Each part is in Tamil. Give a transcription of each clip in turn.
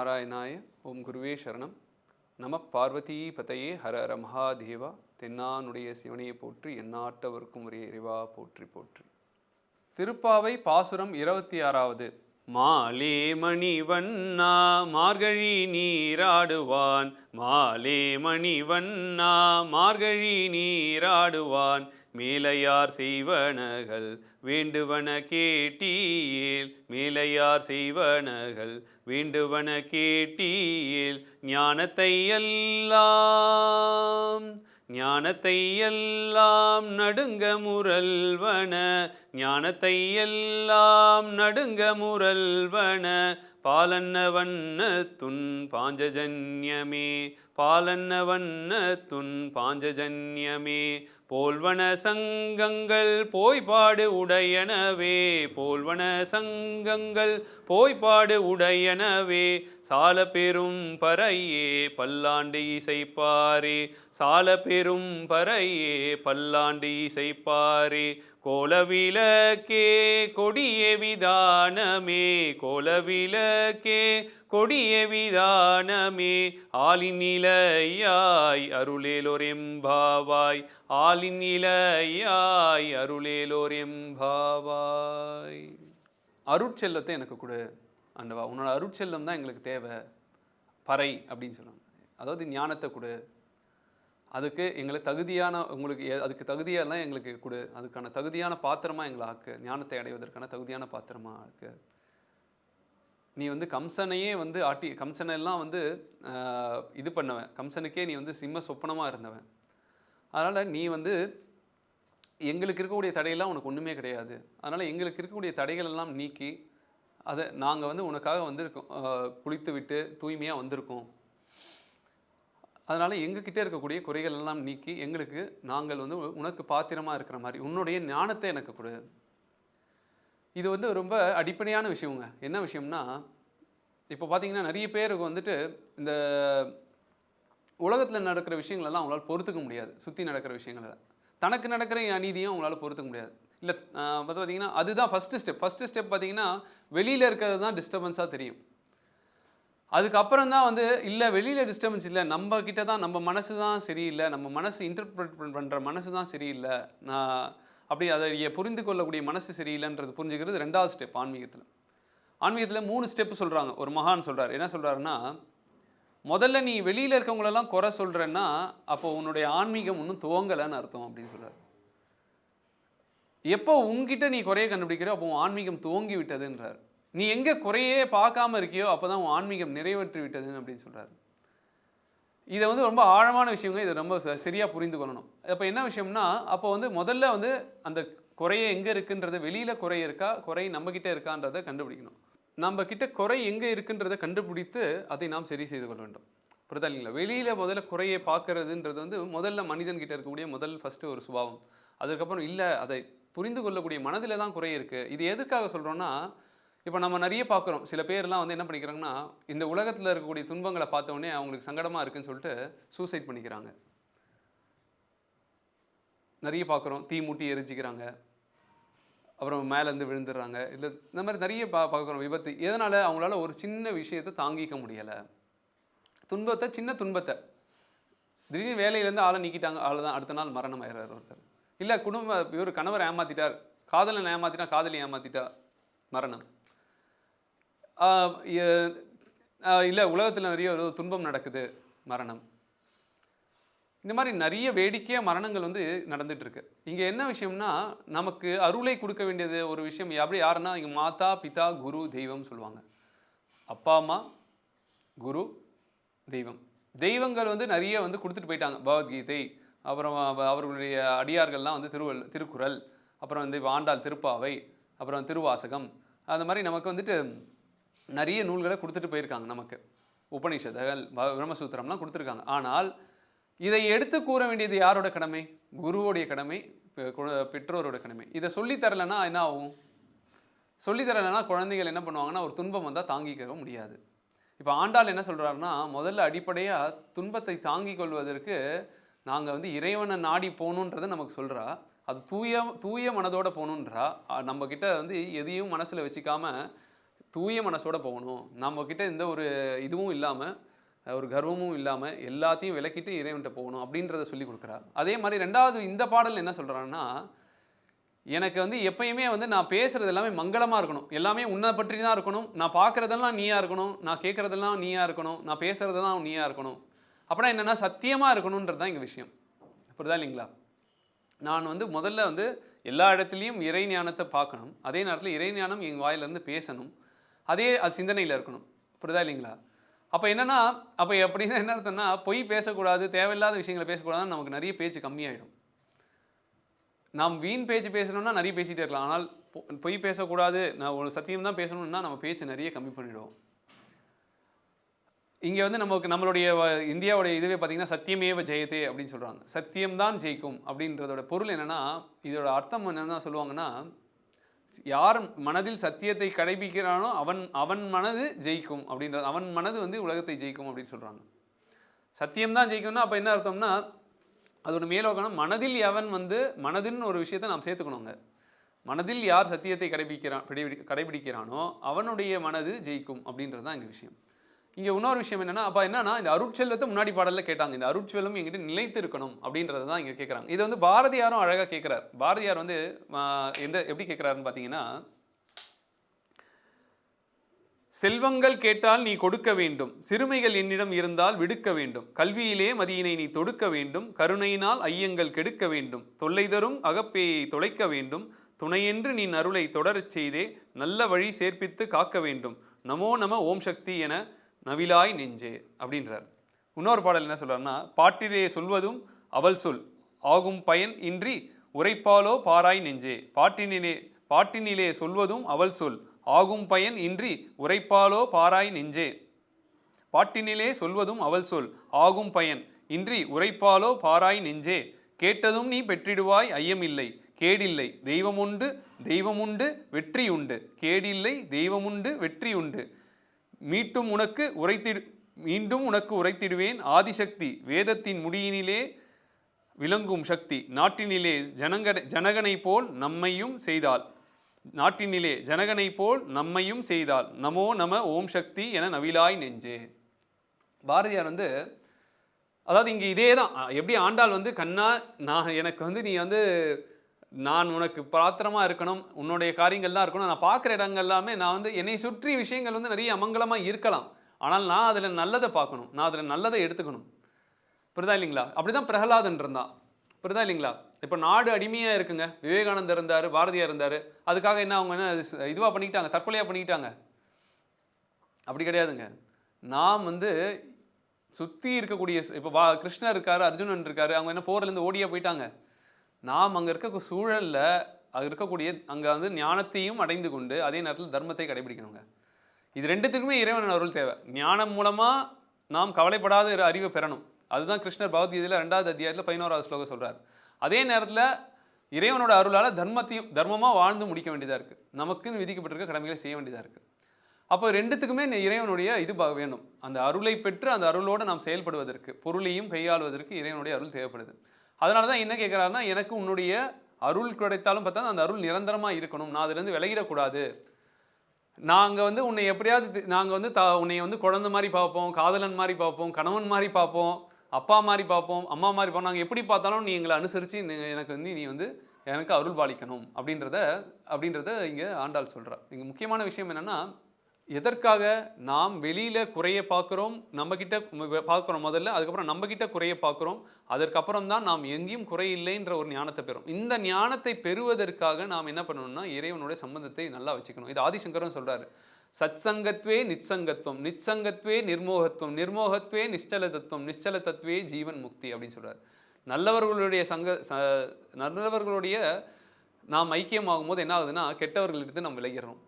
நாராயணாய. ஓம் குருவே சரணம். நம பார்வதி பதையே ஹர ஹர மகாதேவா. தென்னானுடைய சிவனையை போற்றி எந்நாட்டவர்க்கும் உரிய இறைவா போற்றி போற்றி. திருப்பாவை பாசுரம் 26வது. மாலே மணிவண்ணா மார்கழி நீராடுவான், மாலே மணிவண்ணா மார்கழி நீராடுவான், மேலையார் செய்வனகள் வேண்டுவன கேட்டீயேல், மேலையார் செய்வனகள் வேண்டுவன கேட்டீயேல், ஞானத்தை எல்லாம் ஞானத்தை எல்லாம் நடுங்க முரல்வன, ஞானத்தை எல்லாம் நடுங்க முரல்வன, பாலன்ன வண்ண துன் பாஞ்சஜன்யமே, பாலன்ன வண்ண துன் பாஞ்சஜன்யமே, போல்வன சங்கங்கள் போய்பாடு உடையனவே, போல்வன சங்கங்கள் போய்பாடு உடையனவே, சால பெரும் பறையே பல்லாண்டு இசைப்பாரே, சால பெரும் பறையே பல்லாண்டு இசைப்பாரே, கோலவிளக்கே கொடிய விதானமே, கோலவிளக்கே கொடிய விதானமே, ஆலின் நிலையாய் அருளேலோர் எம்பாவாய், ஆலின் நிலையாய் அருளேலோர் எம்பாவாய். அருட்செல்லத்தை எனக்கு கொடு ஆண்டவா, உன்னோட அருட்செல்லம் தான் எங்களுக்கு தேவை. பறை அப்படின்னு சொல்லுவாங்க, அதாவது ஞானத்தை கொடு, அதுக்கு எங்களுக்கு தகுதியான, உங்களுக்கு அதுக்கு தகுதியெல்லாம் எங்களுக்கு கொடு, அதுக்கான தகுதியான பாத்திரமா எங்களை ஆக்கு, ஞானத்தை அடைவதற்கான தகுதியான பாத்திரமா ஆக்கு. நீ வந்து கம்சனையே வந்து கம்சனெல்லாம் வந்து இது பண்ணவன், கம்சனுக்கே நீ வந்து சிம்ம சொப்பனமாக இருந்தவன். அதனால் நீ வந்து எங்களுக்கு இருக்கக்கூடிய தடையெல்லாம் உனக்கு ஒன்றுமே கிடையாது. அதனால் எங்களுக்கு இருக்கக்கூடிய தடைகள் எல்லாம் நீக்கி அதை நாங்கள் வந்து உனக்காக வந்திருக்கோம், குளித்து விட்டு தூய்மையாக வந்திருக்கோம். அதனால் எங்ககிட்ட இருக்கக்கூடிய குறைகள் எல்லாம் நீக்கி எங்களுக்கு நாங்கள் வந்து உனக்கு பாத்திரமாக இருக்கிற மாதிரி உன்னுடைய ஞானத்தை எனக்கு கொடு. இது வந்து ரொம்ப அடிப்படையான விஷயங்க. என்ன விஷயம்னா, இப்போ பார்த்தீங்கன்னா நிறைய பேருக்கு வந்துட்டு இந்த உலகத்தில் நடக்கிற விஷயங்களெல்லாம் அவங்களால பொறுத்துக்க முடியாது. சுற்றி நடக்கிற விஷயங்கள தனக்கு நடக்கிற அநீதியும் அவங்களால பொறுத்துக்க முடியாது. இல்லை பார்த்தீங்கன்னா அதுதான் ஃபஸ்ட்டு ஸ்டெப் பார்த்தீங்கன்னா வெளியில் இருக்கிறது தான் டிஸ்டர்பன்ஸாக தெரியும். அதுக்கப்புறம் தான் வந்து இல்லை வெளியில் டிஸ்டர்பன்ஸ் இல்லை, நம்ம கிட்ட தான், நம்ம மனசு தான் சரியில்லை, நம்ம மனசு இன்டர்பிரட் பண்ணுற மனசு தான் சரியில்லை, நான் அப்படி அதை புரிந்து கொள்ளக்கூடிய மனசு சரியில்லைன்றது புரிஞ்சுக்கிறது 2வது ஸ்டெப். ஆன்மீகத்தில் 3 ஸ்டெப்பு சொல்கிறாங்க. ஒரு மகான் சொல்கிறார், என்ன சொல்கிறாருன்னா, முதல்ல நீ வெளியில் இருக்கவங்களெல்லாம் குறை சொல்கிறேன்னா அப்போ உன்னுடைய ஆன்மீகம் இன்னும் துவங்கலைன்னு அர்த்தம் அப்படின்னு சொல்கிறார். எப்போ உங்ககிட்ட நீ குறைய கண்டுபிடிக்கிறோ அப்போ உன் ஆன்மீகம் துவங்கி விட்டதுன்றார். நீ எங்கே குறையே பார்க்காம இருக்கியோ அப்போ தான் உன் ஆன்மீகம் நிறைவேற்றி விட்டதுன்னு அப்படின்னு சொல்கிறார். இதை வந்து ரொம்ப ஆழமான விஷயங்க, இதை ரொம்ப சரியாக புரிந்து கொள்ளணும். அப்போ என்ன விஷயம்னா, அப்போ வந்து முதல்ல வந்து அந்த குறையை எங்கே இருக்குன்றதை, வெளியில் குறை இருக்கா, குறை நம்மக்கிட்ட இருக்கான்றதை கண்டுபிடிக்கணும். நம்ம கிட்ட குறை எங்கே இருக்குன்றதை கண்டுபிடித்து அதை நாம் சரி செய்து கொள்ள வேண்டும். புரிதா இல்லைங்களா? வெளியில் முதல்ல குறையை பார்க்கறதுன்றது வந்து முதல்ல மனிதன்கிட்ட இருக்கக்கூடிய ஃபஸ்ட்டு ஒரு சுபாவம். அதுக்கப்புறம் இல்லை, அதை புரிந்து கொள்ளக்கூடிய மனதில் தான் குறை இருக்குது. இது எதுக்காக சொல்கிறோன்னா, இப்போ நம்ம நிறைய பார்க்குறோம், சில பேர்லாம் வந்து என்ன பண்ணிக்கிறாங்கன்னா, இந்த உலகத்தில் இருக்கக்கூடிய துன்பங்களை பார்த்த உடனே அவங்களுக்கு சங்கடமாக இருக்குன்னு சொல்லிட்டு சூசைட் பண்ணிக்கிறாங்க. நிறைய பார்க்குறோம், தீ மூட்டி எரிஞ்சிக்கிறாங்க, அப்புறம் மேலேருந்து விழுந்துடுறாங்க. இல்லை இந்த மாதிரி நிறைய பார்க்குறோம் விபத்து. எதனால்? அவங்களால ஒரு சின்ன விஷயத்தை தாங்கிக்க முடியலை. துன்பத்தை, சின்ன துன்பத்தை திடீர்னு வேலையிலேருந்து ஆளை நீக்கிட்டாங்க, தான் அடுத்த நாள் மரணம் ஆயிடுறாரு ஒருத்தர். இல்லை இவர் கணவர் ஏமாற்றிட்டார், காதலன் ஏமாற்றிட்டா, காதலி ஏமாற்றிட்டா, மரணம். இல்லை உலகத்தில் நிறைய ஒரு துன்பம் நடக்குது, மரணம். இந்த மாதிரி நிறைய வேடிக்கையாக மரணங்கள் வந்து நடந்துட்டு இருக்கு. இங்கே என்ன விஷயம்னா, நமக்கு அருளை கொடுக்க வேண்டியது ஒரு விஷயம் அப்படி யாருன்னா, இங்கே மாதா பிதா குரு தெய்வம் சொல்லுவாங்க. அப்பா அம்மா, குரு, தெய்வம். தெய்வங்கள் வந்து நிறைய வந்து கொடுத்துட்டு போயிட்டாங்க. பகவத்கீதை, அப்புறம் அவர்களுடைய அடியார்கள்லாம் வந்து திருக்குறள், அப்புறம் வந்து ஆண்டாள் திருப்பாவை, அப்புறம் திருவாசகம், அந்த மாதிரி நமக்கு வந்துட்டு நிறைய நூல்களை கொடுத்துட்டு போயிருக்காங்க. நமக்கு உபநிஷதங்கள், பிரம்மசூத்திரம்லாம் கொடுத்துருக்காங்க. ஆனால் இதை எடுத்து கூற வேண்டியது யாரோட கடமை? குருவோடைய கடமை, பெற்றோரோட கடமை. இதை சொல்லித்தரலைன்னா என்ன ஆகும்? சொல்லித்தரலைன்னா குழந்தைகள் என்ன பண்ணுவாங்கன்னா, ஒரு துன்பம் வந்தால் தாங்கிக்க முடியாது. இப்போ ஆண்டாள் என்ன சொல்கிறாருன்னா, முதல்ல அடிப்படையாக துன்பத்தை தாங்கிக் கொள்வதற்கு நாங்கள் வந்து இறைவனை நாடி போகணுன்றதை நமக்கு சொல்கிறா. அது தூய மனதோடு போகணுன்றா. நம்மக்கிட்ட வந்து எதையும் மனசில் வச்சுக்காமல் தூய மனசோட போகணும். நம்மகிட்ட எந்த ஒரு இதுவும் இல்லாமல், ஒரு கர்வமும் இல்லாமல் எல்லாத்தையும் விலக்கிட்டு இறைவன்கிட்ட போகணும் அப்படின்றத சொல்லி கொடுக்குறார். அதே மாதிரி 2வது இந்த பாடல் என்ன சொல்கிறான்னா, எனக்கு வந்து எப்பயுமே வந்து நான் பேசுறது எல்லாமே மங்களமா இருக்கணும். எல்லாமே உன்னை பற்றி தான் இருக்கணும். நான் பார்க்குறதெல்லாம் நீயா இருக்கணும். நான் கேட்குறதெல்லாம் நீயா இருக்கணும். நான் பேசுறதெல்லாம் நீயா இருக்கணும். அப்பனா என்னன்னா சத்தியமா இருக்கணும்ன்றது தான் இங்க விஷயம். புரியுதா இல்லைங்களா? நான் வந்து முதல்ல வந்து எல்லா இடத்துலயும் இறை ஞானத்தை பார்க்கணும். அதே நேரத்தில இறை ஞானம் என் வாயிலிருந்து பேசணும். அதே அது சிந்தனையில இருக்கணும். புரியுதா இல்லைங்களா? அப்ப என்னன்னா, அப்ப அப்படின்னா என்ன அர்த்தம்னா, பொய் பேசக்கூடாது, தேவையில்லாத விஷயங்கள பேசக்கூடாதுன்னு நமக்கு நெறைய பேச்சு கம்மியாயிடும். நாம் வீண் பேச்சு பேசணும்னா நெறைய பேசிட்டே இருக்கலாம். ஆனால் பொய் பேசக்கூடாது, நான் ஒரு சத்தியம் தான் பேசணும்னா நம்ம பேச்சு நெறைய கம்மி பண்ணிடுவோம். இங்க வந்து நம்மளுடைய இந்தியாவுடைய இதுவே பார்த்தீங்கன்னா, "சத்தியமேவ ஜெயதே" அப்படின்னு சொல்றாங்க. சத்தியம் தான் ஜெயிக்கும் அப்படின்றதோட பொருள் என்னன்னா, இதோட அர்த்தம் என்னன்னா சொல்லுவாங்கன்னா, யார் மனதில் சத்தியத்தை கடைபிடிக்கிறானோ அவன் அவன் மனது ஜெயிக்கும் அப்படின்றது. அவன் மனது வந்து உலகத்தை ஜெயிக்கும் அப்படின்னு சொல்றாங்க. சத்தியம் தான் ஜெயிக்கும்னா அப்ப என்ன அர்த்தம்னா, அதோட மேலோக்கணம் மனதில் எவன் வந்து மனதின்னு ஒரு விஷயத்தை நாம் சேர்த்துக்கணுங்க. மனதில் யார் சத்தியத்தை கடைபிடிக்கிறானோ அவனுடைய மனது ஜெயிக்கும் அப்படின்றது தான் இங்க விஷயம். இங்க இன்னொரு விஷயம் என்னன்னா, அப்ப என்னன்னா இந்த அருட்செல்வத்தை முன்னாடி பாடல்ல கேட்டாங்க. இந்த அருட்செல்வம் என்கிட்ட நிலைத்து இருக்கணும் அப்படின்றத தான் இங்க கேட்குறாங்க. இது வந்து பாரதியாரும் அழகா கேட்கிறார். பாரதியார் வந்து எப்படி கேட்கிறாருன்னு பார்த்தீங்கன்னா, செல்வங்கள் கேட்டால் நீ கொடுக்க வேண்டும். சிறுமைகள் என்னிடம் இருந்தால் விடுக்க வேண்டும். கல்வியிலே மதியினை நீ தொடுக்க வேண்டும். கருணையினால் ஐயங்கள் கெடுக்க வேண்டும். தொல்லை தரும் அகப்பேயை தொலைக்க வேண்டும். துணையென்று நீ அருளை தொடரச் செய்தே நல்ல வழி சேர்ப்பித்து காக்க வேண்டும். நமோ நம ஓம் சக்தி என நவிலாய் நெஞ்சே அப்படின்றார். இன்னொரு பாடல் என்ன சொல்றாருன்னா, பாட்டிலே சொல்வதும் அவள் சொல் ஆகும் பயன் இன்றி உரைப்பாலோ பாராய் நெஞ்சே. பாட்டினிலே சொல்வதும் அவள் சொல் ஆகும் பயன் இன்றி உரைப்பாலோ பாராய் நெஞ்சே. பாட்டினிலே சொல்வதும் அவள் சொல் ஆகும் பயன் இன்றி உரைப்பாலோ பாராய் நெஞ்சே. கேட்டதும் நீ பெற்றிடுவாய் ஐயமில்லை கேடில்லை தெய்வமுண்டு தெய்வமுண்டு வெற்றியுண்டு. கேடில்லை தெய்வமுண்டு வெற்றியுண்டு. மீண்டும் உனக்கு உரைத்திடுவேன் ஆதிசக்தி வேதத்தின் முடியினிலே விளங்கும் சக்தி. நாட்டினிலே ஜனகனை போல் நம்மையும் செய்தாள். நாட்டினிலே ஜனகனை போல் நம்மையும் செய்தாள். நமோ நம ஓம் சக்தி என நவிலாய் நெஞ்சே. பாரதியார் வந்து அதாவது இங்கே இதே தான் எப்படி ஆண்டாள் வந்து கண்ணா எனக்கு வந்து நீ வந்து நான் உனக்கு பாத்திரமா இருக்கணும், உன்னுடைய காரியங்கள் தான் இருக்கணும், நான் பார்க்குற இடங்கள் எல்லாமே நான் வந்து என்னை சுற்றி விஷயங்கள் வந்து நிறைய அமங்கலமாக இருக்கலாம், ஆனால் நான் அதில் நல்லதை பார்க்கணும், நான் அதில் நல்லதை எடுத்துக்கணும். புரியுதா இல்லைங்களா? அப்படிதான் பிரகலாதன் இருந்தான். புரியுதா இல்லைங்களா? இப்போ நாடு அடிமையாக இருக்குங்க. விவேகானந்தர் இருந்தார், பாரதியார் இருந்தார். அதுக்காக என்ன அவங்க என்ன இதுவாக பண்ணிக்கிட்டாங்க, தற்கொலையாக பண்ணிக்கிட்டாங்க? அப்படி கிடையாதுங்க. நாம் வந்து சுற்றி இருக்கக்கூடிய இப்போ கிருஷ்ணர் இருக்காரு, அர்ஜுனன் இருக்காரு, அவங்க என்ன போர்லேருந்து ஓடியா போயிட்டாங்க? நாம் அங்கே இருக்க சூழலில் அங்கே இருக்கக்கூடிய அங்கே வந்து ஞானத்தையும் அடைந்து கொண்டு அதே நேரத்தில் தர்மத்தை கடைபிடிக்கணுங்க. இது ரெண்டுத்துக்குமே இறைவன் அருள் தேவை. ஞானம் மூலமாக நாம் கவலைப்படாத அறிவை பெறணும். அதுதான் கிருஷ்ணர் பகவத்கீதையில் 2வது அத்தியாயத்தில் 11வது ஸ்லோகம் சொல்கிறார். அதே நேரத்தில் இறைவனோட அருளால் தர்மமாக வாழ்ந்து முடிக்க வேண்டியதாக இருக்குது. நமக்குன்னு விதிக்கப்பட்டிருக்க கடமைகளை செய்ய வேண்டியதாக இருக்குது. அப்போ ரெண்டுத்துக்குமே இறைவனுடைய இது வேணும். அந்த அருளை பெற்று அந்த அருளோடு நாம் செயல்படுவதற்கு, பொருளையும் கையாளுவதற்கு இறைவனுடைய அருள் தேவைப்படுது. அதனால தான் என்ன கேட்குறாருன்னா, எனக்கு உன்னுடைய அருள் கிடைத்தாலும் பார்த்தா அந்த அருள் நிரந்தரமாக இருக்கணும், நான் அதுலேருந்து விலகிடக்கூடாது. நாங்கள் வந்து உன்னை எப்படியாவது நாங்கள் வந்து உன்னை வந்து குழந்தை மாதிரி பார்ப்போம், காதலன் மாதிரி பார்ப்போம், கணவன் மாதிரி பார்ப்போம், அப்பா மாதிரி பார்ப்போம், அம்மா மாதிரி பார்ப்போம், நாங்கள் எப்படி பார்த்தாலும் நீ எங்களை அனுசரித்து எனக்கு வந்து நீ வந்து எனக்கு அருள் பாலிக்கணும் அப்படின்றத இங்கே ஆண்டாள் சொல்கிறார். இங்கே முக்கியமான விஷயம் என்னென்னா, எதற்காக நாம் வெளியில் குறைய பார்க்குறோம், நம்மக்கிட்ட பார்க்குறோம் முதல்ல, அதுக்கப்புறம் நம்மக்கிட்ட குறைய பார்க்குறோம், அதற்கப்புறம் தான் நாம் எங்கேயும் குறை இல்லைன்ற ஒரு ஞானத்தை பெறும். இந்த ஞானத்தை பெறுவதற்காக நாம் என்ன பண்ணணும்னா இறைவனுடைய சம்பந்தத்தை நல்லா வச்சுக்கணும். இது ஆதிசங்கரும் சொல்கிறாரு. சத்சங்கத்வே நிச்சங்கத்துவம், நிச்சங்கத்வே நிர்மோகத்துவம், நிர்மோகத்வே நிச்சல தத்துவம், நிச்சல தத்துவே ஜீவன் முக்தி அப்படின்னு சொல்கிறார். நல்லவர்களுடைய நாம் ஐக்கியமாகும் போது என்ன ஆகுதுன்னா கெட்டவர்களிடத்து நாம் விலகிறோம்.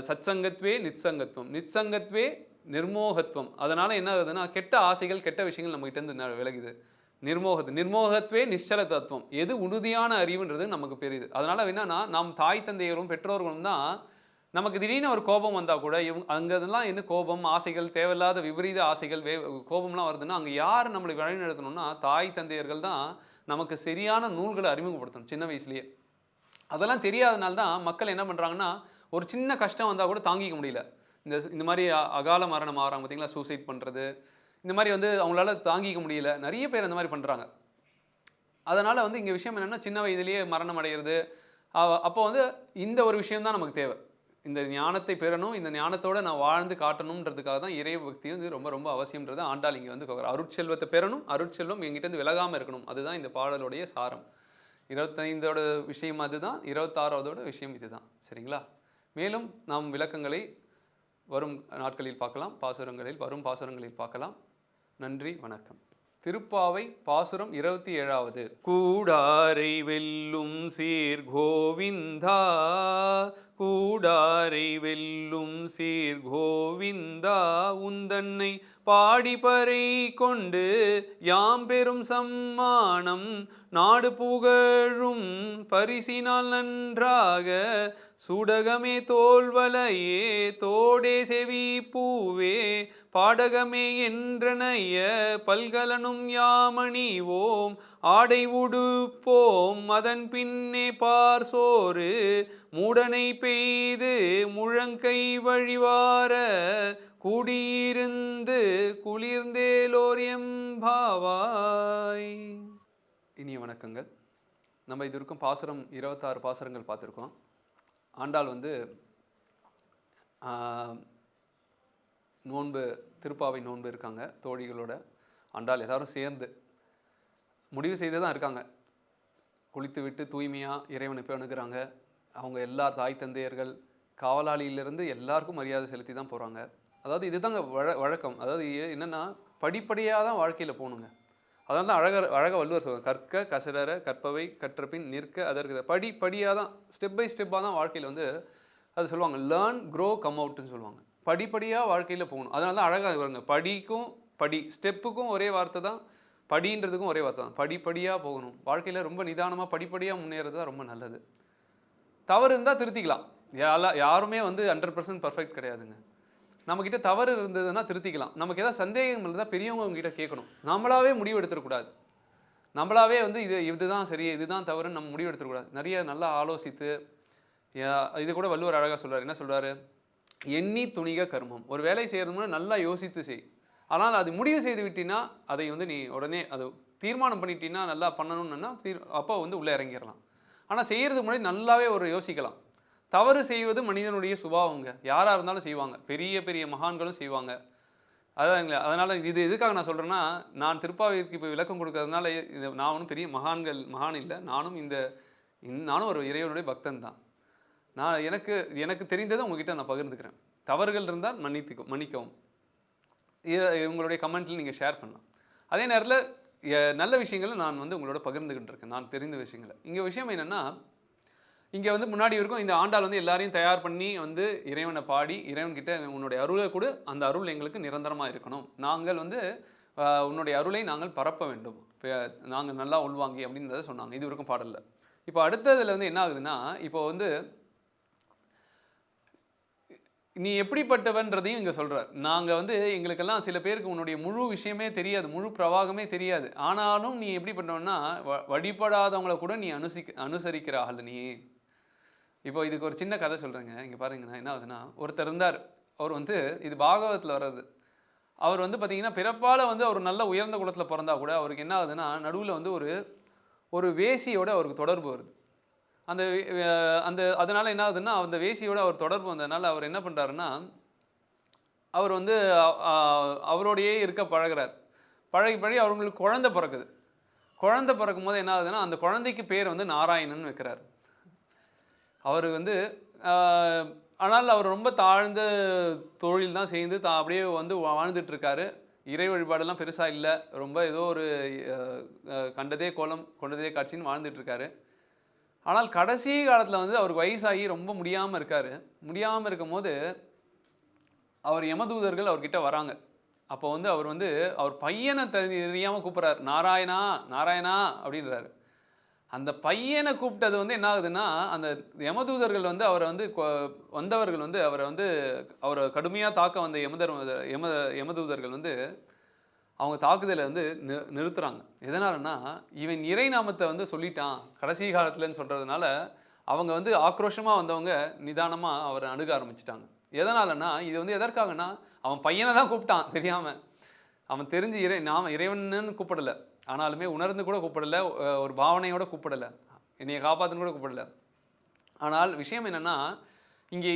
சத்சங்கத்வே நிச்சங்கத்துவம், நிச்சங்கத்வே நிர்மோகத்துவம். அதனால என்ன ஆகுதுன்னா கெட்ட ஆசைகள் கெட்ட விஷயங்கள் நம்ம கிட்ட இருந்து விலகுது. நிர்மோகத்வே நிச்சல தத்துவம், எது உறுதியான அறிவுன்றது நமக்கு பெரியுது. அதனால என்னன்னா நாம் தாய் தந்தையரும் பெற்றோர்களும் தான் நமக்கு திடீர்னு ஒரு கோபம் வந்தால் கூட அங்கெல்லாம் என்ன கோபம் ஆசைகள் தேவையில்லாத விபரீத ஆசைகள் கோபம்லாம் வருதுன்னா அங்கே யார் நம்மளை வழிநடத்தணும்னா தாய் தந்தையர்கள் தான் நமக்கு சரியான நூல்களை அறிமுகப்படுத்தணும் சின்ன வயசுலேயே. அதெல்லாம் தெரியாதனால தான் மக்கள் என்ன பண்ணுறாங்கன்னா ஒரு சின்ன கஷ்டம் வந்தால் கூட தாங்கிக்க முடியல. இந்த மாதிரி அகால மரணம் ஆகிறாங்க பார்த்தீங்களா, சூசைட் பண்ணுறது, இந்த மாதிரி வந்து அவங்களால தாங்கிக்க முடியல. நிறைய பேர் அந்த மாதிரி பண்ணுறாங்க. அதனால் வந்து இங்கே விஷயம் என்னென்னா, சின்ன வயதிலேயே மரணம் அடைகிறது. அப்போ வந்து இந்த ஒரு விஷயம் தான் நமக்கு தேவை. இந்த ஞானத்தை பெறணும், இந்த ஞானத்தோடு நான் வாழ்ந்து காட்டணுன்றதுக்காக தான் இறை பக்தி வந்து ரொம்ப ரொம்ப அவசியம்ன்றதை ஆண்டாள் இங்கே வந்து அருட்செல்வத்தை பெறணும், அருட்செல்வம் எங்கிட்டேருந்து விலகாமல் இருக்கணும். அதுதான் இந்த பாடலுடைய சாரம். 25ஓட விஷயம் அதுதான், 26வதோட விஷயம் இதுதான். சரிங்களா? மேலும் நாம் விளக்கங்களை வரும் நாட்களில் பார்க்கலாம், வரும் பாசுரங்களில் பார்க்கலாம். நன்றி, வணக்கம். திருப்பாவை பாசுரம் 27வது. கூடாரை வெல்லும் சீர் கோவிந்தா, கூடாரை வெல்லும் சீர் கோவிந்தா, உந்தன்னை பாடிப்பறை கொண்டு யாம் பெரும் சம்மானம் நாடு புகழும் பரிசினால் நன்றாக சுடகமே தோல்வலையே தோடே செவி பூவே பாடகமே என்றனைய பல்கலனும் யாமணிவோம் ஆடை உடுப்போம் அதன் பின்னே பார் சோறு மூடனை பெய்து முழங்கை வழிவார கூடியிருந்து குளிர்ந்தேலோர் எம்பாவாய். இனிய வணக்கங்கள். நம்ம இது வரைக்கும் பாசுரம் 26 பாசுரங்கள் பார்த்துருக்கோம். ஆண்டாள் வந்து நோன்பு, திருப்பாவை நோன்பு இருக்காங்க தோழிகளோட. ஆண்டாள் எல்லாரும் சேர்ந்து முடிவு செய்து தான் இருக்காங்க. குளித்து விட்டு தூய்மையாக இறைவனை போய் அணுகிறாங்க. அவங்க எல்லா தாய் தந்தையர்கள், காவலாளியிலிருந்து எல்லாருக்கும் மரியாதை செலுத்தி தான் போகிறாங்க. அதாவது இதுதாங்க வழக்கம். அதாவது என்னென்னா, படிப்படியாக தான் வாழ்க்கையில் போகணுங்க. அதனால தான் அழகாக வள்ளுவர் சொல்லுவாங்க, கற்க கசடர கற்பவை கற்றபின் நிற்க அதற்கு படிப்படியாக தான், ஸ்டெப் பை ஸ்டெப்பாக தான் வாழ்க்கையில் வந்து அது சொல்லுவாங்க. லேர்ன் க்ரோ கம் அவுட்னு சொல்லுவாங்க. படிப்படியாக வாழ்க்கையில் போகணும். அதனால தான் அழகாக வருங்க. ஸ்டெப்புக்கும் ஒரே வார்த்தை தான், படின்றதுக்கும் ஒரே வார்த்தை தான். படிப்படியாக போகணும். வாழ்க்கையில் ரொம்ப நிதானமாக படிப்படியாக முன்னேறது தான் ரொம்ப நல்லது. தவறு இருந்தால் திருத்திக்கலாம். யாருமே வந்து 100% பர்ஃபெக்ட் கிடையாதுங்க. நம்மக்கிட்ட தவறு இருந்ததுன்னா திருத்திக்கலாம். நமக்கு ஏதாவது சந்தேகம் இருந்தால் பெரியவங்க கிட்ட கேட்கணும். நம்மளாவே முடிவு எடுத்துடக்கூடாது. நம்மளாவே வந்து இதுதான் சரி, இதுதான் தவறுன்னு நம்ம முடிவு எடுத்துடக்கூடாது. நிறைய நல்லா ஆலோசித்து, இது கூட வள்ளுவர் அழகாக சொல்கிறார். என்ன சொல்கிறாரு? எண்ணி துணிக கர்மம். ஒரு வேலை செய்யறதுக்கு நல்லா யோசித்து செய். ஆனால் அது முடிவு செய்து விட்டினா அதை வந்து நீ உடனே அது தீர்மானம் பண்ணிட்டீங்கன்னா நல்லா பண்ணணும்னா அப்போ வந்து உள்ளே இறங்கிடலாம். ஆனால் செய்கிறதுக்கு முன்னாடி நல்லாவே ஒரு யோசிக்கலாம். தவறு செய்வது மனிதனுடைய சுபாவங்க. யாராக இருந்தாலும் செய்வாங்க. பெரிய பெரிய மகான்களும் செய்வாங்க. அதாங்களா. அதனால் இது எதுக்காக நான் சொல்கிறேன்னா, நான் திருப்பாவைக்கு இப்போ விளக்கம் கொடுக்கறதுனால நான் ஒன்றும் பெரிய மகான் இல்லை. நானும் ஒரு இறைவனுடைய பக்தன் தான். நான் எனக்கு தெரிந்ததை உங்ககிட்ட நான் பகிர்ந்துக்கிறேன். தவறுகள் இருந்தால் மன்னிக்கவும். உங்களுடைய கமெண்ட்டில் நீங்கள் ஷேர் பண்ணலாம். அதே நேரத்தில் நல்ல விஷயங்களை நான் வந்து உங்களோட பகிர்ந்துக்கிட்டு இருக்கேன். நான் தெரிந்த விஷயங்களை. இங்கே விஷயம் என்னென்னா, இங்கே வந்து முன்னாடி இருக்கும் இந்த ஆண்டாள் வந்து எல்லாரையும் தயார் பண்ணி வந்து இறைவனை பாடி, இறைவன்கிட்ட உன்னுடைய அருளை கூட, அந்த அருள் எங்களுக்கு நிரந்தரமாக இருக்கணும், நாங்கள் வந்து உன்னுடைய அருளை நாங்கள் பரப்ப வேண்டும், நாங்கள் நல்லா உள்வாங்கி அப்படின்றத சொன்னாங்க. இது வரைக்கும் பாடலில். இப்போ அடுத்ததில் வந்து என்ன ஆகுதுன்னா, இப்போ வந்து நீ எப்படிப்பட்டவன்றதையும் இங்கே சொல்கிறார். நாங்கள் வந்து எங்களுக்கெல்லாம் சில பேருக்கு உன்னுடைய முழு விஷயமே தெரியாது, முழு பிரவாகமே தெரியாது. ஆனாலும் நீ எப்படிப்பட்டவன்னா, வழிபடாதவங்களை கூட நீ அனுசரிக்கிற ஆள் நீ. இப்போ இதுக்கு ஒரு சின்ன கதை சொல்கிறேங்க. இங்கே பாருங்கண்ணா, என்ன ஆகுதுன்னா, ஒருத்தர் இருந்தார். அவர் வந்து இது பாகவத்தில் வர்றது. அவர் வந்து பார்த்தீங்கன்னா பிறப்பால் வந்து அவர் நல்ல உயர்ந்த குலத்தில் பிறந்தா கூட அவருக்கு என்ன ஆகுதுன்னா, நடுவில் வந்து ஒரு வேசியோட அவருக்கு தொடர்பு வருது. அதனால் என்ன ஆகுதுன்னா, அந்த வேசியோட அவர் தொடர்பு வந்ததுனால அவர் என்ன பண்ணுறாருன்னா, அவர் வந்து அவரோடையே இருக்க பழகிறார். பழகி அவங்களுக்கு குழந்தை பிறக்குது. குழந்தை பிறக்கும் போது என்ன ஆகுதுன்னா, அந்த குழந்தைக்கு பேர் வந்து நாராயணன் வைக்கிறார். அவர் வந்து ஆனால் அவர் ரொம்ப தாழ்ந்த தொழில் தான் செய்து அப்படியே வந்து வாழ்ந்துட்டுருக்காரு. இறை வழிபாடெல்லாம் பெருசாக இல்லை. ரொம்ப ஏதோ ஒரு கண்டதே கோலம் கொண்டதே காட்சின்னு வாழ்ந்துட்டுருக்காரு. ஆனால் கடைசி காலத்தில் வந்து அவருக்கு வயசாகி ரொம்ப முடியாமல் இருக்கார். முடியாமல் இருக்கும் போது அவர் யமதூதர்கள் அவர்கிட்ட வராங்க. அப்போ வந்து அவர் பையனை தெரியாமல் கூப்பிட்றாரு, நாராயணா நாராயணா அப்படின்றாரு. அந்த பையனை கூப்பிட்டது வந்து என்ன ஆகுதுன்னா, அந்த யமதூதர்கள் வந்து வந்தவர்கள் வந்து அவரை கடுமையாக தாக்க வந்த யமதூதர்கள் வந்து அவங்க தாக்குதலை வந்து நிறுத்துறாங்க. எதனாலன்னா, இவன் இறை நாமத்தை வந்து சொல்லிட்டான் கடைசி காலத்துலன்னு சொல்கிறதுனால அவங்க வந்து ஆக்ரோஷமாக வந்தவங்க நிதானமாக அவரை அணுக ஆரம்பிச்சிட்டாங்க. எதனாலன்னா இது வந்து எதற்காகன்னா அவன் பையனை தான் கூப்பிட்டான் தெரியாமல். அவன் தெரிஞ்சு நாம் இறைவன்னு கூப்பிடலை, ஆனாலுமே உணர்ந்து கூட கூப்பிடலை, ஒரு பாவனையோட கூப்பிடலை, என்னைய காப்பாற்றுன்னு கூட கூப்பிடலை. ஆனால் விஷயம் என்னென்னா இங்கே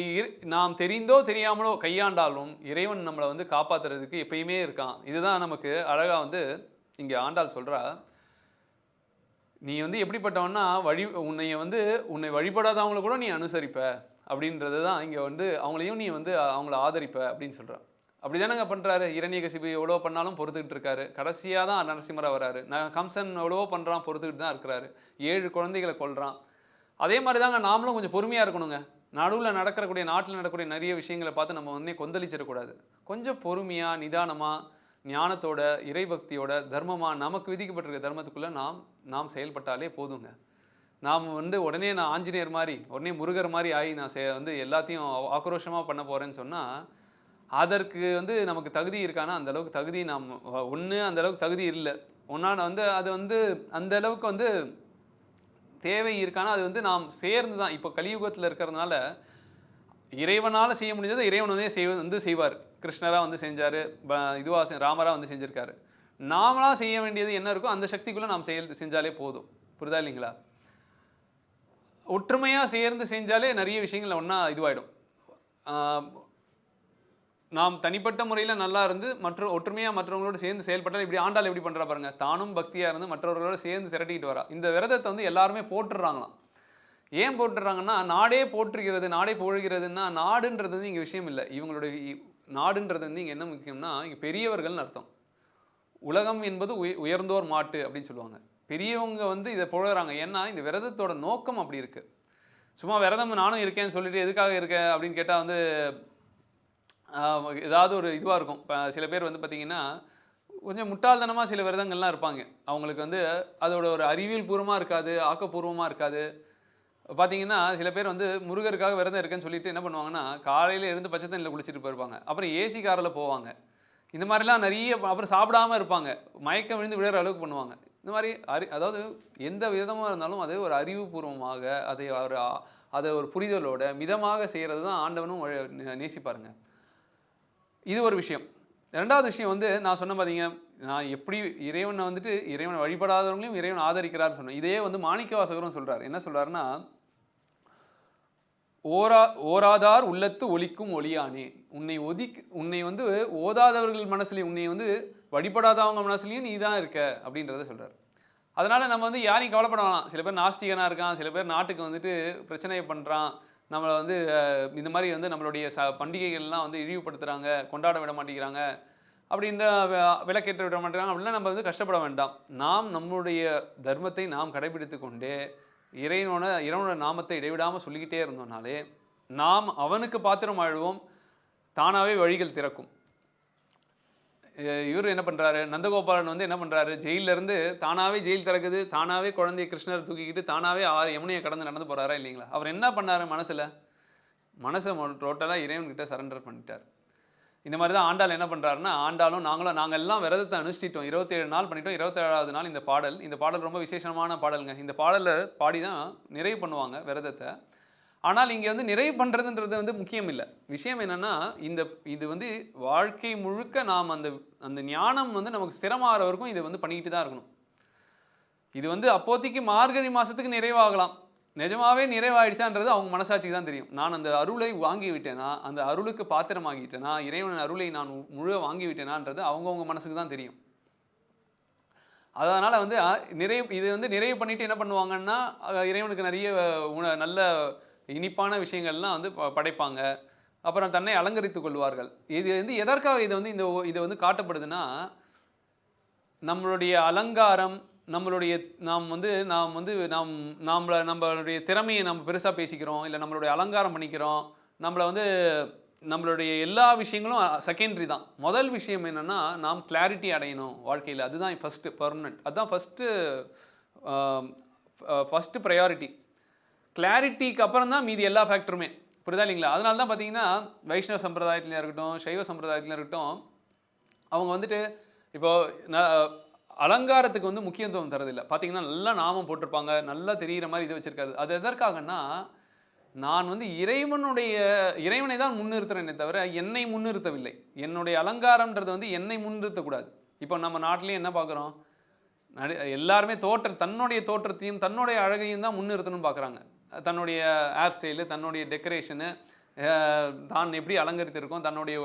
நாம் தெரிந்தோ தெரியாமலோ கையாண்டாலும் இறைவன் நம்மளை வந்து காப்பாற்றுறதுக்கு எப்பயுமே இருக்கான். இதுதான் நமக்கு அழகாக வந்து இங்கே ஆண்டாள் சொல்கிறா. நீ வந்து எப்படிப்பட்டவன்னா உன்னை வழிபடாதவங்கள கூட நீ அனுசரிப்ப அப்படின்றது தான் இங்கே வந்து அவங்களையும் நீ வந்து அவங்கள ஆதரிப்ப அப்படின்னு சொல்கிற. அப்படி தானேங்க பண்ணுறாரு. இரணியகசிபு எவ்வளோ பண்ணாலும் பொறுத்துக்கிட்டு இருக்காரு. கடைசியாக தான் நரசிம்மராக வராரு. கம்சன் எவ்வளவோ பண்ணுறான், பொறுத்துக்கிட்டு தான் இருக்கிறாரு. 7 குழந்தைகளை கொல்றான். அதே மாதிரி தாங்க நாமளும் கொஞ்சம் பொறுமையாக இருக்கணுங்க. நாட்டில் நடக்கக்கூடிய நிறைய விஷயங்களை பார்த்து நம்ம வந்து கொந்தளிச்சிடக்கூடாது. கொஞ்சம் பொறுமையாக நிதானமாக ஞானத்தோட இறைபக்தியோட தர்மமாக நமக்கு விதிக்கப்பட்டிருக்க தர்மத்துக்குள்ளே நாம் செயல்பட்டாலே போதுங்க. நாம் வந்து உடனே நான் ஆஞ்சநேயர் மாதிரி உடனே முருகர் மாதிரி ஆகி நான் வந்து எல்லாத்தையும் ஆக்ரோஷமாக பண்ண போகிறேன்னு சொன்னால் அதற்கு வந்து நமக்கு தகுதி இருக்கானா அந்தளவுக்கு தகுதி அந்தளவுக்கு தகுதி இல்லை. வந்து அது வந்து அந்த அளவுக்கு வந்து தேவை இருக்கானா அது வந்து நாம் சேர்ந்து தான். இப்போ கலியுகத்தில் இருக்கிறதுனால இறைவனால் செய்ய முடிஞ்சதை இறைவன் வந்து செய்வார். கிருஷ்ணராக வந்து செஞ்சார், ராமராக வந்து செஞ்சுருக்காரு. நாமளாக செய்ய வேண்டியது என்ன இருக்கோ அந்த சக்திக்குள்ளே நாம் செஞ்சாலே போதும். புரிதா இல்லைங்களா? ஒற்றுமையாக சேர்ந்து செஞ்சாலே நிறைய விஷயங்கள் ஒன்றா இதுவாகிடும். நாம் தனிப்பட்ட முறையில் நல்லா இருந்து ஒற்றுமையாக மற்றவங்களோடு சேர்ந்து செயல்பட்டால் இப்படி ஆண்டாள் எப்படி பண்ணுறா பாருங்க. தானும் பக்தியாக இருந்து மற்றவர்களோட சேர்ந்து திரட்டிக்கிட்டு வரா. இந்த விரதத்தை வந்து எல்லாருமே போட்டுடுறாங்களாம். ஏன் போட்டுடுறாங்கன்னா நாடே போற்றுகிறது, நாடே புகழ்கிறதுன்னா நாடுன்றது வந்து இங்கே விஷயம் இல்லை. இவங்களுடைய நாடுன்றது வந்து இங்கே என்ன முக்கியம்னா இங்கே பெரியவர்கள்னு அர்த்தம். உலகம் என்பது உயர்ந்தோர் மாட்டு அப்படின்னு சொல்லுவாங்க. பெரியவங்க வந்து இதை புகழறாங்க. ஏன்னா இந்த விரதத்தோட நோக்கம் அப்படி இருக்குது. சும்மா விரதம் நானும் இருக்கேன்னு சொல்லிட்டு எதுக்காக இருக்கேன் அப்படின்னு கேட்டால் வந்து ஏதாவது ஒரு இதுவாக இருக்கும். இப்போ சில பேர் வந்து பார்த்திங்கன்னா கொஞ்சம் முட்டாள்தனமாக சில விரதங்கள்லாம் இருப்பாங்க. அவங்களுக்கு வந்து அதோட ஒரு அறிவியல் பூர்வமாக இருக்காது, ஆக்கப்பூர்வமாக இருக்காது. பார்த்தீங்கன்னா சில பேர் வந்து முருகருக்காக விரதம் இருக்குன்னு சொல்லிட்டு என்ன பண்ணுவாங்கன்னா காலையில் இருந்து பச்சை தண்ணியில் குளிச்சுட்டு போயிருப்பாங்க. அப்புறம் ஏசி காரில் போவாங்க. இந்த மாதிரிலாம் நிறைய அப்புறம் சாப்பிடாமல் இருப்பாங்க. மயக்கம் விழுந்து விழுற அளவுக்கு பண்ணுவாங்க. இந்த மாதிரி அதாவது எந்த விதமாக இருந்தாலும் அது ஒரு அறிவுபூர்வமாக அதை ஒரு புரிதலோட மிதமாக செய்கிறது தான் ஆண்டவனும் நேசிப்பாருங்க. இது ஒரு விஷயம். 2வது விஷயம் வந்து நான் சொன்ன பார்த்தீங்க, நான் எப்படி இறைவனை வழிபடாதவங்களையும் இறைவன் ஆதரிக்கிறார்னு சொன்னேன். இதே வந்து மாணிக்கவாசகரும் சொல்கிறார். என்ன சொல்கிறாருன்னா, ஓராதார் உள்ளத்து ஒலிக்கும் ஒளியானே, உன்னை வந்து ஓதாதவர்கள் மனசுலையும் உன்னை வந்து வழிபடாதவங்க மனசுலையும் நீ தான் இருக்க அப்படின்றத சொல்கிறார். அதனால் நம்ம வந்து யாரையும் கவலைப்பட வேணாம். சில பேர் நாஸ்திகனாக இருக்கான், சில பேர் நாட்டுக்கு வந்துட்டு பிரச்சனையை பண்ணுறான், நம்மளை வந்து இந்த மாதிரி வந்து நம்மளுடைய பண்டிகைகள்லாம் வந்து இழிவுபடுத்துகிறாங்க, கொண்டாட விட மாட்டேங்கிறாங்க, அப்படின்ற விலக்கேற்ற விட மாட்டேங்கிறாங்க அப்படின்னா நம்ம வந்து கஷ்டப்பட வேண்டாம். நம்மளுடைய தர்மத்தை நாம் கடைபிடித்து கொண்டே இறைவனோட நாமத்தை இடைவிடாமல் சொல்லிக்கிட்டே இருந்தோம்னாலே நாம் அவனுக்கு பாத்திரம் ஆழ்வோம், தானாகவே வழிகள் திறக்கும். இவர் என்ன பண்ணுறாரு, நந்தகோபாலன் வந்து என்ன பண்ணுறாரு, ஜெயிலிருந்து தானாகவே ஜெயில் திறக்குது, தானாகவே குழந்தைய கிருஷ்ணரை தூக்கிக்கிட்டு தானாகவே யமுனையை கடந்து நடந்து போகிறாரா இல்லைங்களா? அவர் என்ன பண்ணார், மனசை டோட்டலாக இறைவன்கிட்ட சரண்டர் பண்ணிட்டார். இந்த மாதிரி தான் ஆண்டாள் என்ன பண்ணுறாருன்னா, நாங்கள் எல்லாம் விரதத்தை அனுஷ்டிட்டோம், 27 நாள் பண்ணிட்டோம், 27வது நாள் இந்த பாடல் ரொம்ப விசேஷமான பாடலுங்க. இந்த பாடலை பாடி தான் நிறைவு பண்ணுவாங்க விரதத்தை. ஆனால் இங்கே வந்து நிறைவு பண்ணுறதுன்றது வந்து முக்கியம் இல்லை. விஷயம் என்னென்னா இது வந்து வாழ்க்கை முழுக்க நாம் அந்த ஞானம் வந்து நமக்கு ஸ்திரமாகிற வரைக்கும் இதை வந்து பண்ணிக்கிட்டு தான் இருக்கணும். இது வந்து அப்போதைக்கு மார்கழி மாதத்துக்கு நிறைவாகலாம், நிஜமாவே நிறைவாயிடுச்சான்றது அவங்க மனசாட்சிக்கு தான் தெரியும். நான் அந்த அருளை வாங்கி விட்டேனா, அந்த அருளுக்கு பாத்திரமாகிட்டேனா, இறைவன் அருளை நான் முழுவ வாங்கி விட்டேனான்றது அவங்கவுங்க மனசுக்கு தான் தெரியும். அதனால் வந்து இது வந்து நிறைவு பண்ணிவிட்டு என்ன பண்ணுவாங்கன்னா இறைவனுக்கு நிறைய நல்ல இனிப்பான விஷயங்கள்லாம் வந்து படைப்பாங்க. அப்புறம் தன்னை அலங்கரித்து கொள்வார்கள். இது வந்து எதற்காக இதை வந்து காட்டப்படுதுன்னா, நம்மளுடைய அலங்காரம், நம்மளுடைய திறமையை நம்ம பெருசாக பேசிக்கிறோம், இல்லை நம்மளுடைய அலங்காரம் பண்ணிக்கிறோம், நம்மளுடைய எல்லா விஷயங்களும் செகண்டரி தான். முதல் விஷயம் என்னென்னா நாம் கிளாரிட்டி அடையணும் வாழ்க்கையில். அதுதான் ஃபஸ்ட்டு பர்மனெண்ட், அதுதான் ஃபஸ்ட்டு ப்ரையாரிட்டி. கிளாரிட்டிக்கு அப்புறம் தான் மீதி எல்லா ஃபேக்டருமே. புரியுதா இல்லைங்களா? அதனால தான் பார்த்தீங்கன்னா வைஷ்ணவ சம்பிரதாயத்துலையும் இருக்கட்டும், சைவ சம்பிரதாயத்துலையும் இருக்கட்டும், அவங்க வந்துட்டு இப்போது அலங்காரத்துக்கு வந்து முக்கியத்துவம் தரதில்லை. பார்த்தீங்கன்னா நல்லா நாமம் போட்டிருப்பாங்க, நல்லா தெரிகிற மாதிரி இது வச்சிருக்காது. அது எதற்காகன்னா, நான் வந்து இறைவனை தான் முன்னிறுத்துறேனே தவிர என்னை முன்னிறுத்தவில்லை. என்னுடைய அலங்காரம்ன்றது வந்து என்னை முன்னிறுத்தக்கூடாது. இப்போ நம்ம நாட்டிலேயே என்ன பார்க்குறோம், எல்லாருமே தன்னுடைய தோற்றத்தையும் தன்னுடைய அழகையும் தான் முன்னிறுத்தணும்னு பார்க்குறாங்க. தன்னுடைய ஹேர் ஸ்டைலு, தன்னுடைய டெக்கரேஷனு, தான் எப்படி அலங்கரித்திருக்கோம், தன்னுடைய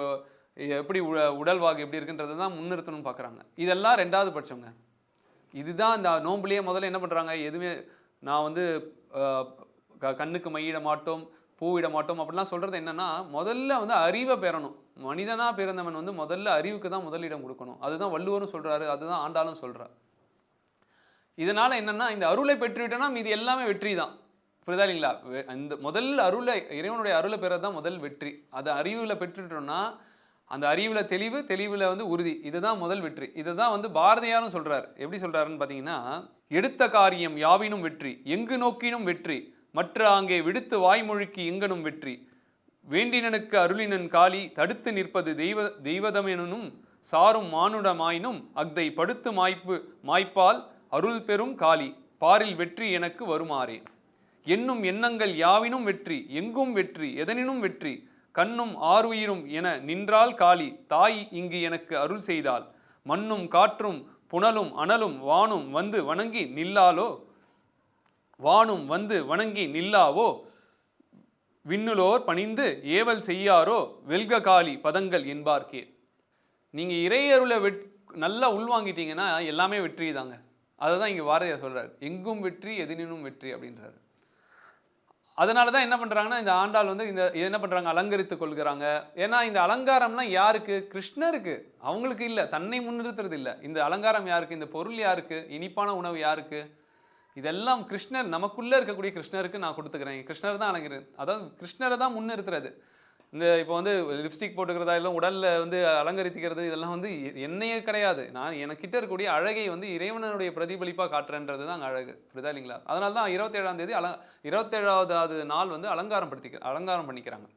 எப்படி உடல்வாகு எப்படி இருக்குன்றதை தான் முன்னிறுத்தணும்னு பார்க்குறாங்க. இதெல்லாம் 2வது பட்சங்க. இதுதான் இந்த நோம்புலேயே முதல்ல என்ன பண்ணுறாங்க, எதுவுமே நான் வந்து கண்ணுக்கு மையிட மாட்டோம், பூவிட மாட்டோம் அப்படிலாம் சொல்கிறது என்னன்னா, முதல்ல வந்து அறிவை பெறணும். மனிதனாக பிறந்தவன் வந்து முதல்ல அறிவுக்கு தான் முதலிடம் கொடுக்கணும். அதுதான் வள்ளுவரும் சொல்கிறாரு, அதுதான் ஆண்டாளும் சொல்கிறார். இதனால என்னன்னா, இந்த அருளை பெற்றுவிட்டோம்னா மீதி எல்லாமே வெற்றி தான். புரியுதா இல்லைங்களா? இந்த முதல் அருளை, இறைவனுடைய அருளை பெறது தான் முதல் வெற்றி. அதை அறிவில் பெற்றுட்டோம்னா அந்த அறிவுல தெளிவு, தெளிவுல வந்து உறுதி. இதுதான் முதல் வெற்றி. இதுதான் வந்து பாரதியாரும் சொல்றாரு. எப்படி சொல்றாருன்னு பார்த்தீங்கன்னா, எடுத்த காரியம் யாவினும் வெற்றி, எங்கு நோக்கினும் வெற்றி, மற்ற அங்கே விடுத்து வாய்மொழிக்கு எங்கனும் வெற்றி, வேண்டினனுக்கு அருளினன் காளி தடுத்து நிற்பது தெய்வதமெனும் சாரும் மானுடமாயினும் அக்தை படுத்து மாய்ப்பால் அருள் பெறும் காளி பாரில் வெற்றி எனக்கு வருமாறே. என்னும் எண்ணங்கள் யாவினும் வெற்றி, எங்கும் வெற்றி, எதனினும் வெற்றி, கண்ணும் ஆறுயிரும் என நின்றால் காளி தாய் இங்கு எனக்கு அருள் செய்தால், மண்ணும் காற்றும் புனலும் அனலும் வானும் வந்து வணங்கி நில்லாவோ, விண்ணுலோர் பணிந்து ஏவல் செய்யாரோ வெல்க காளி பதங்கள் என்பார்க்கே. நீங்க இறையருளை நல்லா உள்வாங்கிட்டீங்கன்னா எல்லாமே வெற்றி தாங்க. அதை தான் இங்கே பாரதியார் சொல்றாரு. எங்கும் வெற்றி, எதினும் வெற்றி அப்படின்றாரு. அதனால தான் என்ன பண்ணுறாங்கன்னா, இந்த ஆண்டாள் வந்து என்ன பண்ணுறாங்க, அலங்கரித்து கொள்கிறாங்க. ஏன்னா இந்த அலங்காரம்லாம் யாருக்கு? கிருஷ்ணருக்கு. அவங்களுக்கு இல்லை, தன்னை முன்னிறுத்துறது இல்லை. இந்த அலங்காரம் யாருக்கு? இந்த பொருள் யாருக்கு? இனிப்பான உணவு யாருக்கு? இதெல்லாம் கிருஷ்ணர், நமக்குள்ளே இருக்கக்கூடிய கிருஷ்ணருக்கு நான் கொடுத்துக்கிறேன். கிருஷ்ணர் தான் அதாவது கிருஷ்ணரை தான் முன்னிறுத்துறது. இந்த இப்போ வந்து லிப்ஸ்டிக் போட்டுக்கிறதா இல்லை உடலில் வந்து அலங்கரித்துக்கிறது, இதெல்லாம் வந்து என்னையே கிடையாது. நான் எனக்கிட்ட இருக்கக்கூடிய அழகை வந்து இறைவனுடைய பிரதிபலிப்பாக காட்டுறேன்றது தான் அங்கே அழகு. புரியுதா இல்லைங்களா? அதனால தான் 27ஆம் தேதி 27வது நாள் வந்து அலங்காரம் பண்ணிக்கிறாங்க.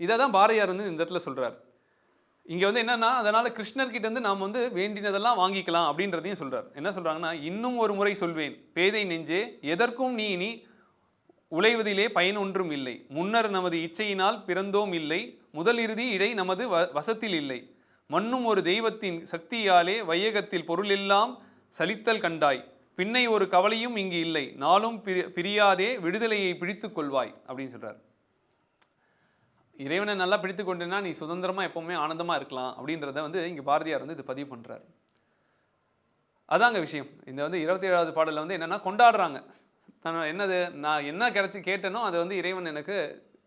இதை தான் பாரதியார் வந்து இந்த இடத்துல சொல்கிறார். இங்கே வந்து என்னன்னா, அதனால் கிருஷ்ணர்கிட்ட வந்து நாம் வந்து வேண்டினதெல்லாம் வாங்கிக்கலாம் அப்படின்றதையும் சொல்கிறார். என்ன சொல்கிறாங்கன்னா, இன்னும் ஒரு முறை சொல்வேன் பேதை நெஞ்சே, எதற்கும் நீ இனி உழைவதிலே பயன் ஒன்றும் இல்லை. முன்னர் நமது இச்சையினால் பிறந்தோம் இல்லை, முதல் இறுதி இடை நமது வசத்தில் இல்லை. மண்ணும் ஒரு தெய்வத்தின் சக்தியாலே வையகத்தில் பொருளெல்லாம் சலித்தல் கண்டாய், பின்னை ஒரு கவலையும் இங்கு இல்லை, நாளும் பிரியாதே விடுதலையை பிடித்து கொள்வாய் அப்படின்னு சொல்றார். இறைவனை நல்லா பிடித்து கொண்டேன்னா நீ சுதந்திரமா எப்பவுமே ஆனந்தமா இருக்கலாம் அப்படின்றத வந்து இங்க பாரதியார் வந்து இது பதிவு பண்றாரு. அதாங்க விஷயம். இந்த வந்து 27வது பாடலில் வந்து என்னன்னா, கொண்டாடுறாங்க. என்னது, நான் என்ன கேட்டனோ அதை வந்து இறைவன் எனக்கு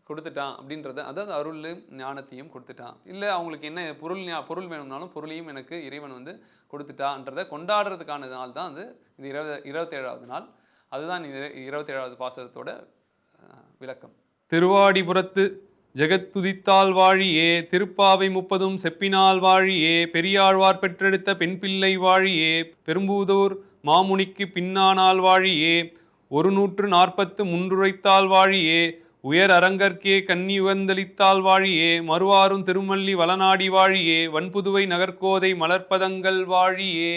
கொடுத்துட்டான் அப்படின்றத, அதாவது அருளும் ஞானத்தையும் கொடுத்துட்டான். இல்லை அவங்களுக்கு என்ன பொருள் வேணும்னாலும் பொருளையும் எனக்கு இறைவன் வந்து கொடுத்துட்டான்றதை கொண்டாடுறதுக்கான நாள் தான் வந்து இந்த 27வது நாள். அதுதான் இந்த 27வது பாசுரத்தோட விளக்கம். திருவாடிபுரத்து ஜெகத்துதித்தால் வாழியே, திருப்பாவை 30 செப்பினால் வாழியே, பெரியாழ்வார் பெற்றெடுத்த பெண் பிள்ளை வாழியே, பெரும்பூதூர் மாமுனிக்கு பின்னானால் வாழியே, 140 முன்றுரைத்தால் வாழியே, உயர் அரங்கற்கே கன்னி உகந்தளித்தால் வாழியே, மறுவாரும் திருமல்லி வளநாடி வாழியே, வன்புதுவை நகர்கோதை மலர்ப்பதங்கள் வாழியே.